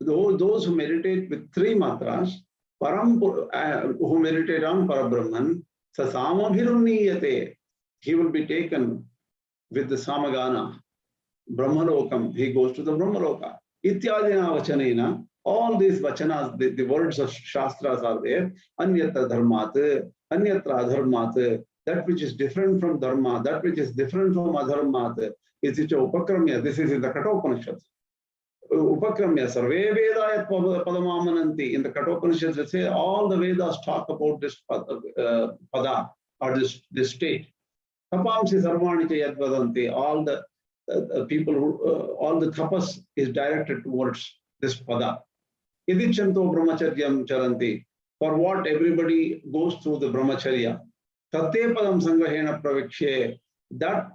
those who meditate with three matras, Param, who meditate on Parabrahman, Sasamabhiruniyate, he will be taken with the Samagana, Brahmalokam, he goes to the Brahmaloka. Ityadina Vachanena, all these Vachanas, the words of Shastras are there. Anyatra Dharmat, Anyatra Adharmat, that which is different from Dharma, that which is different from Adharmat, is it Upakramya? This is in the Kathopanishads. Upakramya, Sarve Veda Padamamananti. In the Kathopanishads, they say all the Vedas talk about this pada, or this state. Tapamsi Sarvani Yadvadanti. All the people who, all the tapas is directed towards this pada. Idichanto Brahmacharyam Charanti. For what everybody goes through the Brahmacharya. Tate Padam Sangrahena Pravikshe. That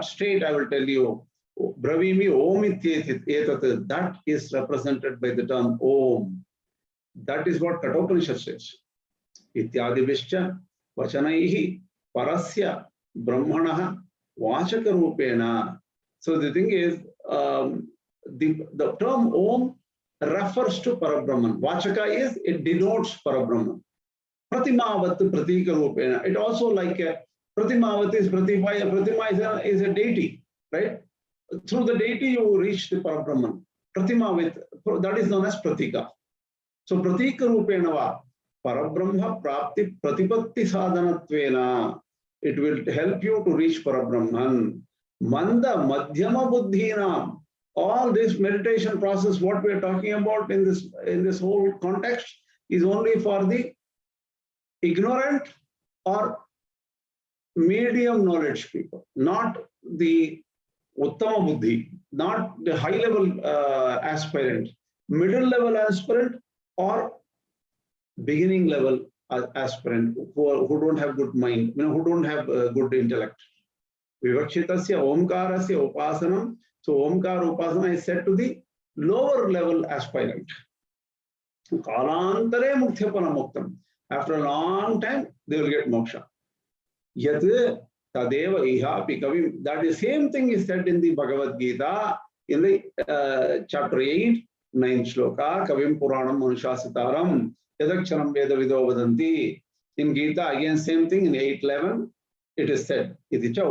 state, I will tell you, Bravimi Om Etat, that is represented by the term Om. That is what Kathopanishad says. Ityadibhishcha Vachanaihi Parasya Brahmanaha Vachaka Rupena So the thing is, the term Om refers to Parabrahman. Vachaka is, it denotes Parabrahman. Pratimavat Pratika Rupena. It also like Pratimavat is Pratima is a deity, right? Through the deity you reach the Parabrahman. Pratima that is known as Pratika. So Pratika Rupenava Parabrahma Prapti Pratipatti Sadhanatvena. It will help you to reach Parabrahman. Manda Madhyama Buddhinam. All this meditation process, what we are talking about in this whole context, is only for the ignorant or medium knowledge people, not the Uttama Buddhi, not the high level aspirant, middle level aspirant, or beginning level aspirant who don't have good mind, who don't have good intellect. Vivakshitasya Omkarasya Upasanam. So Omkara Upasana is said to the lower level aspirant. Kalantare Mukthyapana Muktam. After a long time, they will get moksha. Yat Tadeva Ihapi Kavim. That is same thing is said in the Bhagavad Gita in the chapter 8, 9th shloka. Kavim Puranam Manushasitaram. Yadaksharam Veda Vido Vadanti. In Gita, again, same thing in 8:11. It is said, Iticha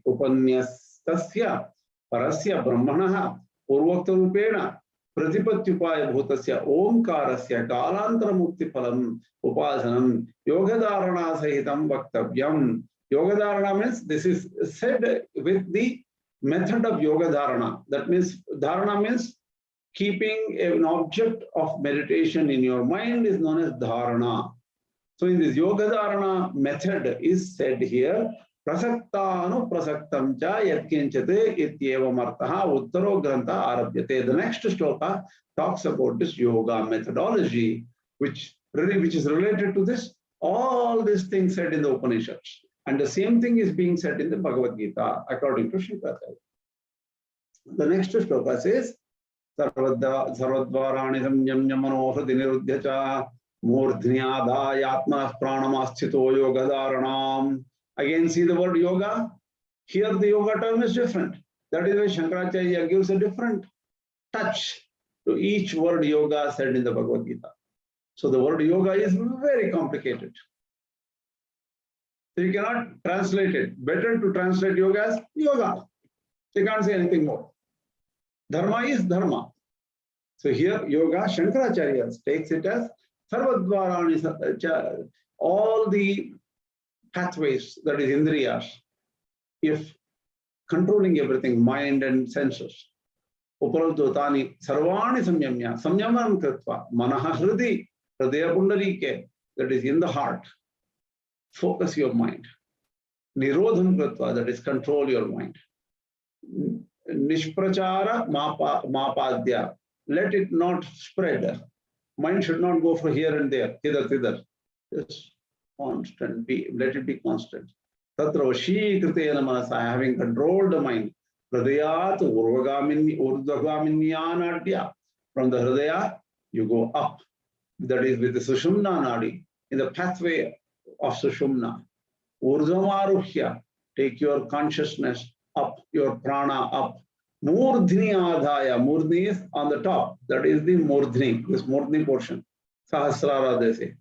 Upanyastasya Parasya Brahmanaha Purvakta Rupena Pratipatyupaya Bhutasya Omkarasya Kalantara Mukti Phalam Upasanam Yogadharana Sahitam Vaktavyam. Yogadharana means this is said with the method of Yogadharana. That means Dharana means keeping an object of meditation in your mind is known as Dharana. So in this Yogadharana method is said here, Prasaktanu prasaktam cha yatkinchate ityevam artaha uttaro grantha arabhyate. The next shloka talks about this yoga methodology, which is related to this, all these things said in the Upanishads. And the same thing is being said in the Bhagavad Gita, according to Shankaracharya. The next shloka says, Sarvadvarani samyam manohri niruddhya Murdhnyadayatma pranamastito yogadharanam. Again, see the word yoga. Here the yoga term is different. That is why Shankaracharya gives a different touch to each word yoga said in the Bhagavad Gita. So the word yoga is very complicated. So you cannot translate it. Better to translate yoga as yoga. You can't say anything more. Dharma is dharma. So here yoga, Shankaracharya takes it as Sarvadvarani, all the pathways, that is indriyas, if controlling everything, mind and senses. Uparabdotani sarvani samyamya, samyaman kritva, manaha hridi, hridaya pundarike, that is in the heart. Focus your mind. Nirodham kritva, that is control your mind. Nishprachara mapadya, let it not spread. Mind should not go for here and there, hither, thither. Just constant, let it be constant. Tatra vashikritena manasa, having controlled the mind. Hridayat urdhvagaminyanadya. From the hridaya, you go up. That is with the Sushumna nadi, in the pathway of Sushumna. Urdhvamaruhya, take your consciousness up, your prana up. Murdhni adhaya, murdhni is on the top. That is the murdhni, this murdhni portion. Sahasrara, they say.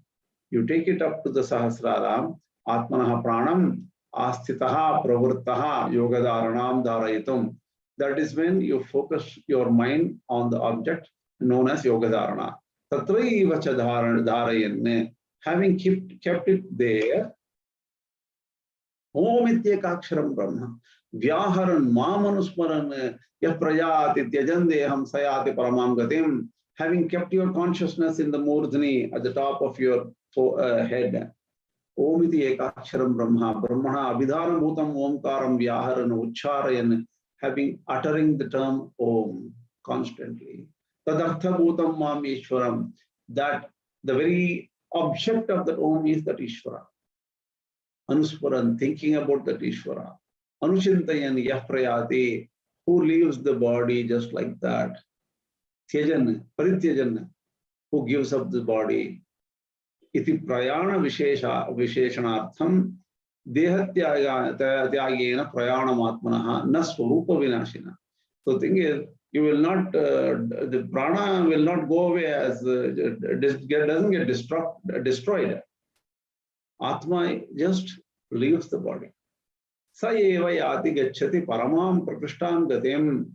You take it up to the Sahasrara, Atmanaha Pranam, Asthitaha Pravurtaha, Yogadharanam Dharayitum. That is when you focus your mind on the object known as Yogadharana. Tatvaivacha Dharayanne, having kept it there, Om Ityekaksharam Brahma, Vyaharan Mamanusmaran, Yaprayati Tyajandeham Sayati Paramam Gatim, having kept your consciousness in the Murdhni at the top of your head. Om iti ekaksharam Brahma, Brahmana abhidharam bhutam omkaram vyaharan ucharayan, having uttering the term Om constantly. Tadartha bhutam mam Ishwaram, that the very object of that Om is that Ishvara. Anuswaran, thinking about that Ishvara. Anuchintayan yaprayati, who leaves the body just like that. Tyajan, parityajan, who gives up the body. Iti prayana visheshanartham Dehatyagena prayanamatmanaha na swarupa vinashina. So the thing is, you will not, the prana will not go away as, doesn't get destroyed. Atma just leaves the body. Sa eva yati gacchati paramam prakrishtam gatem.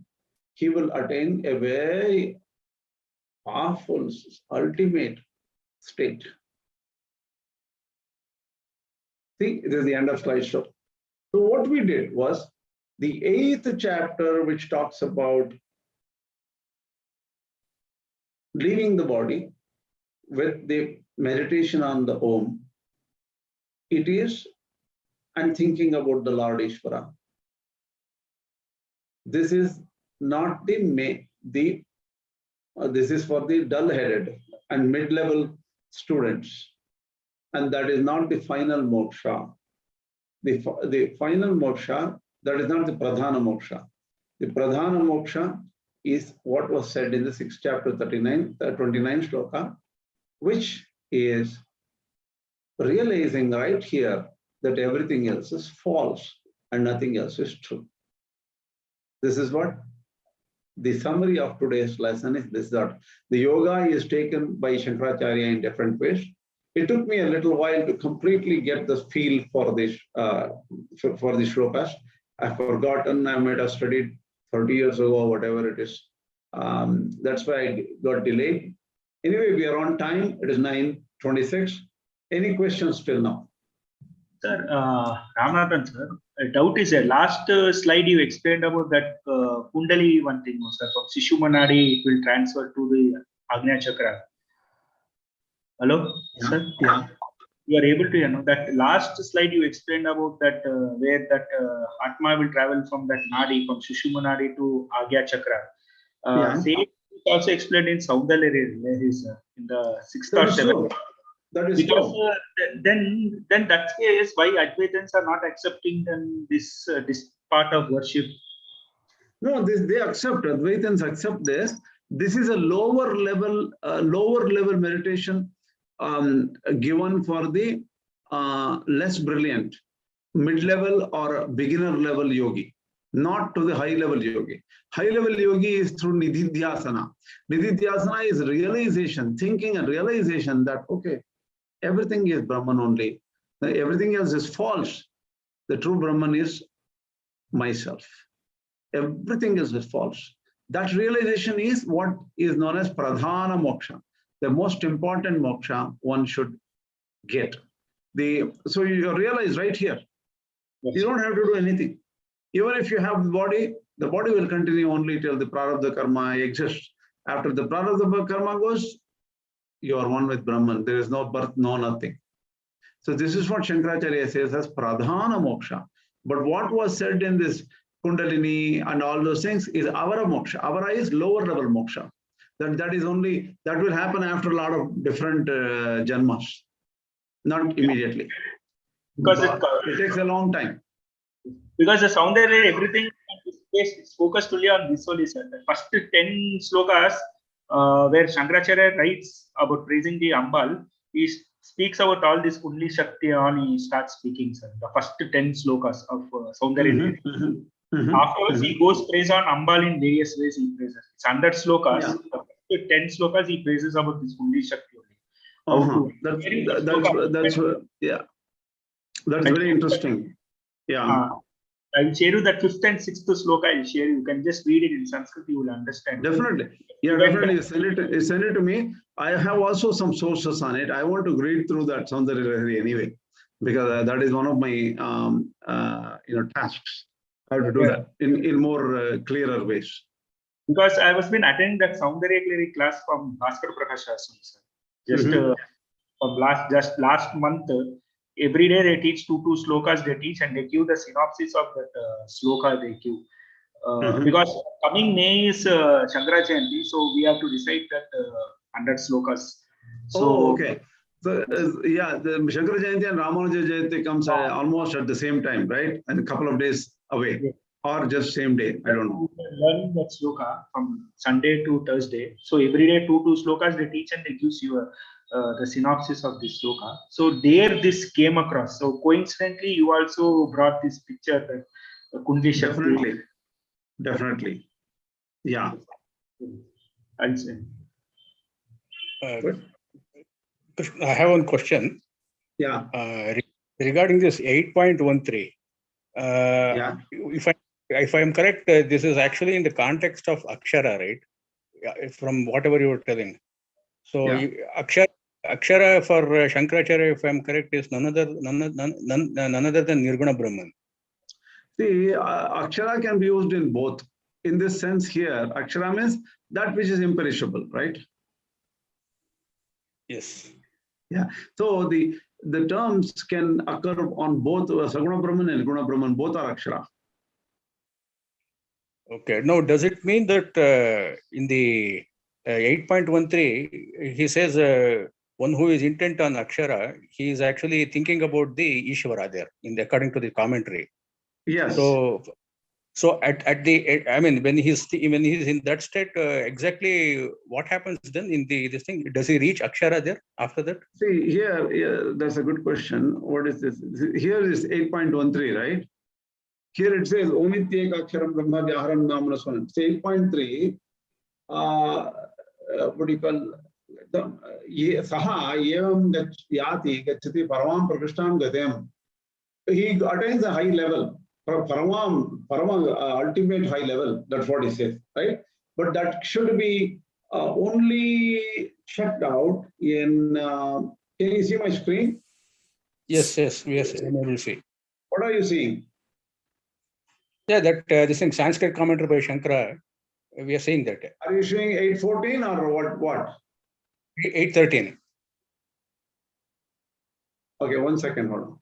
He will attain a very powerful, ultimate state. See, this is the end of slideshow. So what we did was the 8th chapter, which talks about leaving the body with the meditation on the Om. It is, and thinking about the Lord Ishvara. This is not this is for the dull-headed and mid-level students. And that is not the final moksha. The final moksha, that is not the Pradhana Moksha. The Pradhana Moksha is what was said in the 6th chapter, 29 shloka, which is realizing right here that everything else is false and nothing else is true. This is what the summary of today's lesson is. This, that the yoga is taken by Shankaracharya in different ways. It took me a little while to completely get the feel for this for the shlokas. I've forgotten. I might have studied 30 years ago, whatever it is. That's why I got delayed. Anyway, we are on time. It is 9:26. Any questions till now? Sir, Ramanathan sir, a doubt is there. Last slide you explained about that Kundali one thing, sir. From Sushumna it will transfer to the Ajna Chakra. Hello, yeah. Sir? Yeah. You are able to know that last slide you explained about that where that Atma will travel from that Nadi, from Sushumna Nadi to Ajna Chakra. Same is also explained in Saundarya, in the 6th or 7th. That is because true. Then that's case why Advaitans are not accepting this part of worship. No, they accept. Advaitans accept this. This is a lower level meditation given for the less brilliant, mid-level or beginner level yogi, not to the high-level yogi. High-level yogi is through nididhyasana. Nididhyasana is realization, thinking and realization that, okay, everything is Brahman only. Everything else is false. The true Brahman is myself. Everything else is false. That realization is what is known as Pradhana Moksha, the most important moksha one should get. So you realize right here, yes. You don't have to do anything. Even if you have the body will continue only till the Prarabdha karma exists. After the Prarabdha karma goes, you are one with Brahman. There is no birth, no nothing. So this is what Shankaracharya says as Pradhana Moksha. But what was said in this Kundalini and all those things is Avara Moksha. Avara is lower level Moksha. That will happen after a lot of different janmas, not immediately. Because it takes a long time. Because the Saundarya, everything is focused only on this only, sir. The first 10 slokas where Shankaracharya writes about praising the Ambal, he speaks about all this Kundali Shakti, all he starts speaking, sir. The first 10 slokas of Saundarya. Afterwards, he goes praise on Ambal in various ways he praises. It's 100 slokas. Yeah. The first 10 slokas he praises about this Kundali Shakti only. That's very interesting. Yeah. I will share you that 5th and 6th sloka. I will share you. You can just read it in Sanskrit. You will understand. Definitely. Yeah, definitely. Send it to me. I have also some sources on it. I want to read through that Saundarya Lahari anyway, because that is one of my tasks. How to do that in more clearer ways. Because I was been attending that Saundarya Lahari class from Bhaskar Prakasha, sir. Just last month. Every day they teach two slokas they teach and they give the synopsis of that sloka they give. Because coming May is Shankara Jayanti, so we have to recite that 100 slokas. So, okay. So the Shankara Jayanti and Ramanuja Jayanti comes almost at the same time, right? And a couple of days away, or just same day. I don't know. Learning that sloka from Sunday to Thursday. So every day two slokas they teach and they give you. the synopsis of this sloka. So there this came across. So coincidentally, you also brought this picture that Kundli Shakti. Definitely. Yeah. I'll say. I have one question. Yeah. Regarding this 8.13. Yeah. If I am correct, this is actually in the context of Akshara, right? From whatever you were telling. So yeah. Akshara for Shankaracharya, if I am correct, is none other than Nirguna Brahman. See, Akshara can be used in both. In this sense here, Akshara means that which is imperishable, right? Yes. Yeah. So the terms can occur on both Saguna Brahman and Nirguna Brahman, both are Akshara. Okay. Now, does it mean that in the 8.13, he says one who is intent on Akshara, he is actually thinking about the Ishvara there, according to the commentary. Yes. So at the, I mean, when he's in that state, exactly what happens then in this thing? Does he reach Akshara there after that? See, here, that's a good question. What is this? Here is 8.13, right? Here it says, Omityek Aksharam Brahma Vyaharam Namanaswanam. So 8.3, what do you call Saha Yevam Yati Gachati Paramam Prakishtam Gatem. He attains a high level. Paramam, ultimate high level. That's what he says, right? But that should be only checked out in. Can you see my screen? Yes, I will see. What are you seeing? Yeah, that this thing, Sanskrit commentary by Shankara, we are saying that. Are you showing 8.14 or what? 8.13. Okay, 1 second, hold on.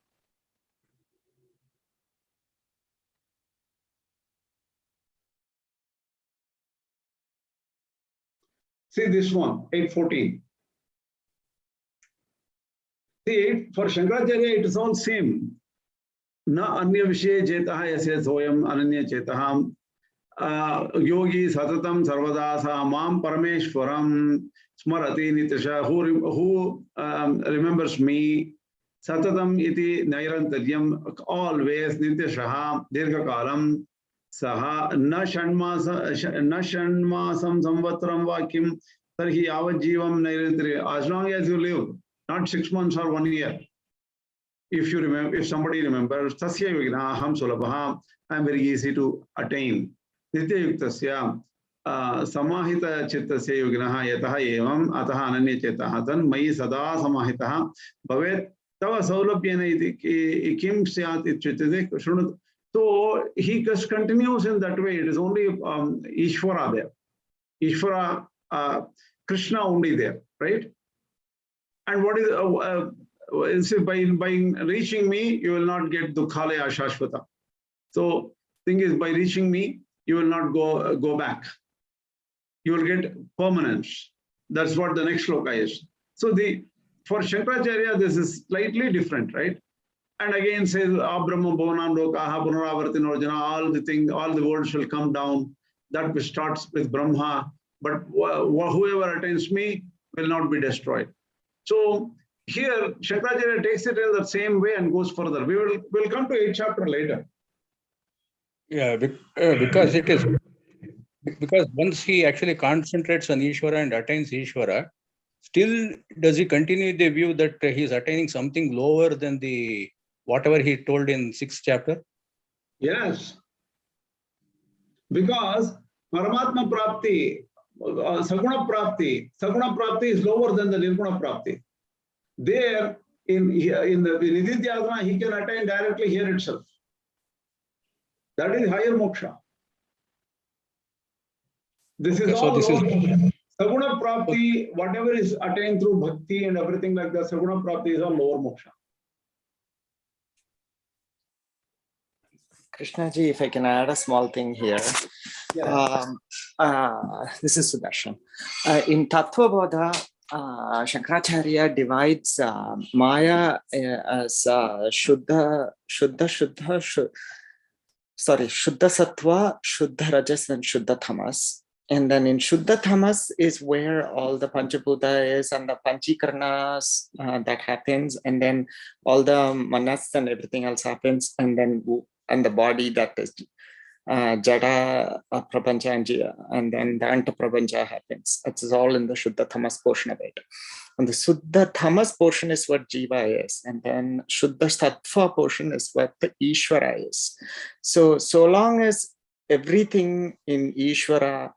See this one, 8.14. See, for Shankaracharya, it is all same. Na anya vishay jetaha yasya soyam ananya chetaham yogi satatam sarvadasa mam parameshwaram smarati nitasha who remembers me satatam iti nairantaryam always nitashaha dirghakalam saha na shanmasam samvatram vakim tarhi yavat jivam nairantarya. As long as you live, not 6 months or 1 year. If you remember, if somebody remembers, Tasya Yogina Aham Sulabha, I am very easy to attain. Nitya Yuktasya Samahita Chittasya Yoginaha Yataha Evam Ataha Ananya Chetaha Tan Mai Sada Samahitaha Bhavet Tava Saulabhyana Kim Syat Ichitade Shrunat. So he just continues in that way. It is only Ishvara there. Ishvara, Krishna only there, right? And what is by reaching me, you will not get dukhalaya shashvata. So thing is, by reaching me, you will not go back. You will get permanence. That's what the next sloka is. So for Shankaracharya, this is slightly different, right? And again says, Abrahma Bhavanam Lokaha Punaravartino Jana, all the words will come down. That starts with Brahma, but whoever attains me will not be destroyed. So here, Shankaracharya takes it in the same way and goes further. We'll come to 8th chapter later. Yeah, because it is because once he actually concentrates on Ishvara and attains Ishvara, still does he continue the view that he is attaining something lower than the whatever he told in 6th chapter? Yes, because Paramatma Prapti, Saguna Prapti is lower than the Nirguna Prapti. There, in the Nididhyasana, he can attain directly here itself. That is higher moksha. This is all Saguna Prapti, whatever is attained through bhakti and everything like that, Saguna Prapti is all lower moksha. Krishnaji, if I can add a small thing here. Yeah. This is Sudarshan. In Tattva Bodha, Shankaracharya divides Maya as Shuddha Sattva, Shuddha Rajas, and Shuddha Tamas. And then in Shuddha Tamas is where all the Panchabhuta is and the Panchikarnas that happens, and then all the manas and everything else happens, and then the body that is Jada Prapancha, and then the Anta Prapancha happens. It's all in the Shuddha Tamas portion of it. And the Shuddha Tamas portion is what Jiva is, and then Shuddha Sattva portion is what the Ishvara is. So long as everything in Ishvara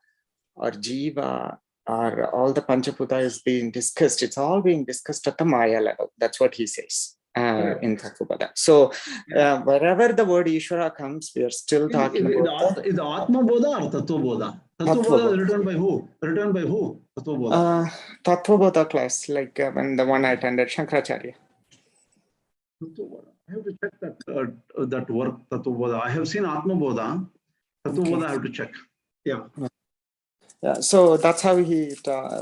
or Jiva or all the Panchabhuta is being discussed, it's all being discussed at the Maya level. That's what he says in Tattvaboda. So wherever the word Ishvara comes, we are still talking about... Is Atma Bodha or Tattva Bodha? Tattva Bodha is written by who? Written by who? Tattva Bodha. Tattva Bodha class, like when the one I attended, Shankaracharya. I have to check that work, Tattva Bodha. I have seen Atma Bodha. Tattva Bodha I have to check. Yeah. Yeah, so that's how he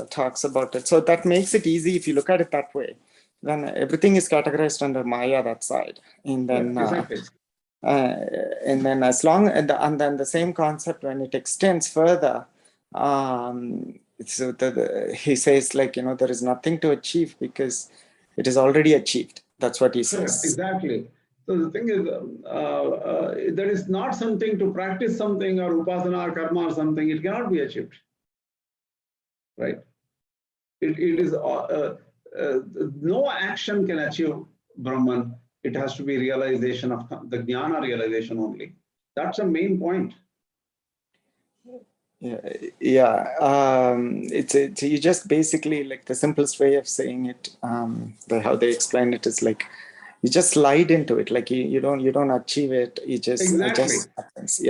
talks about it. So that makes it easy if you look at it that way. Then everything is categorized under Maya, that side, and then and then as long and then the same concept when it extends further. So he says, like, there is nothing to achieve because it is already achieved. That's what he says. Exactly. So the thing is, there is not something to practice something or upasana or karma or something. It cannot be achieved. Right? It is no action can achieve Brahman. It has to be realization of the jnana realization only. That's the main point. It's you just basically, like, the simplest way of saying it, how they explain it is like you just slide into it, like you don't achieve it, you just exactly. It just happens.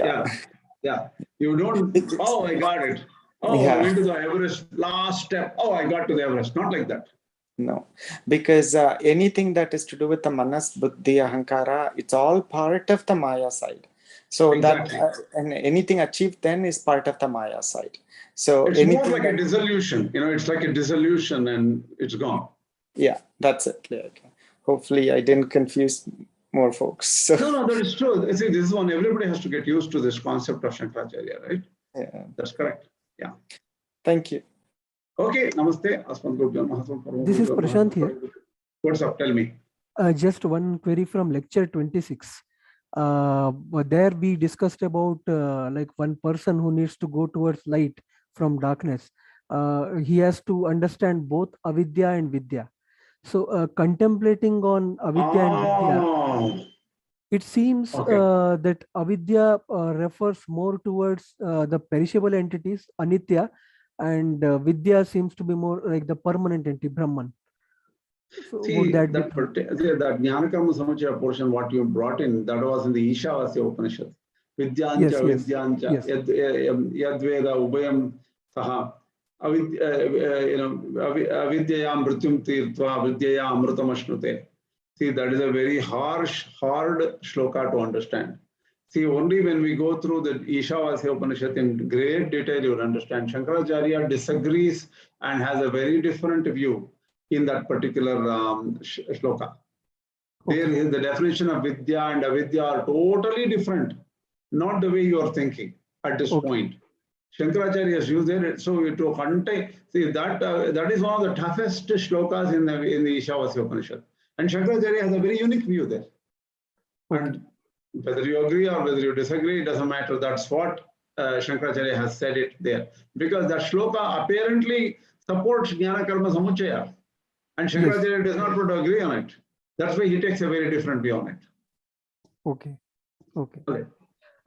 You don't, oh, I got it, I went to the Everest, last step, I got to the Everest. Not like that. No, because anything that is to do with the manas, buddhi, ahankara, it's all part of the Maya side. So exactly. That and anything achieved then is part of the Maya side. So it's more like a dissolution. It's like a dissolution and it's gone. Yeah, that's it. Okay. Hopefully I didn't confuse more folks. So. No, that is true. See, this is one, everybody has to get used to this concept of Shankaracharya, right? Yeah. That's correct. Yeah. Thank you. Okay, namaste. This is Prashant here. What's up? Tell me. Just one query from lecture 26. There we discussed about like one person who needs to go towards light from darkness. He has to understand both avidya and vidya. So contemplating on avidya and vidya, it seems that avidya refers more towards the perishable entities, anitya, and vidya seems to be more like the permanent entity, Brahman. So see, that Jnana Karma Samuchaya portion, what you brought in, that was in the Ishavasya Upanishad. Vidyancha, Vidyancha, Yadveda, Ubayam, Saha, Avidyaya Mrityum Tirtva, Vidyaya Amrutam Ashnute. See, that is a very hard shloka to understand. See, only when we go through the Ishavasya Upanishad in great detail, you will understand. Shankaracharya disagrees and has a very different view in that particular shloka. There, the definition of vidya and avidya are totally different, not the way you are thinking at this point. Shankaracharya has used it, so to contain, see, that is one of the toughest shlokas in the Ishavasya Upanishad. And Shankaracharya has a very unique view there. And whether you agree or whether you disagree, it doesn't matter. That's what Shankaracharya has said it there. Because that shloka apparently supports Jnana Karma Samuchaya. And Shankaracharya does not want to agree on it. That's why he takes a very different view on it. Okay.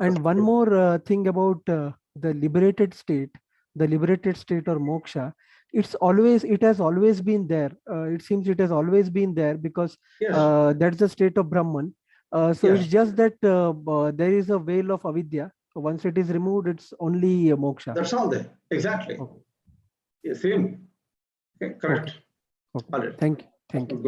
And one more thing about the liberated state or moksha. It has always been there. It seems it has always been there because that's the state of Brahman. It's just that there is a veil of avidya. So once it is removed, it's only moksha. That's all there. Exactly. Yeah, same. Okay, correct. All right. Thank you. Thank you.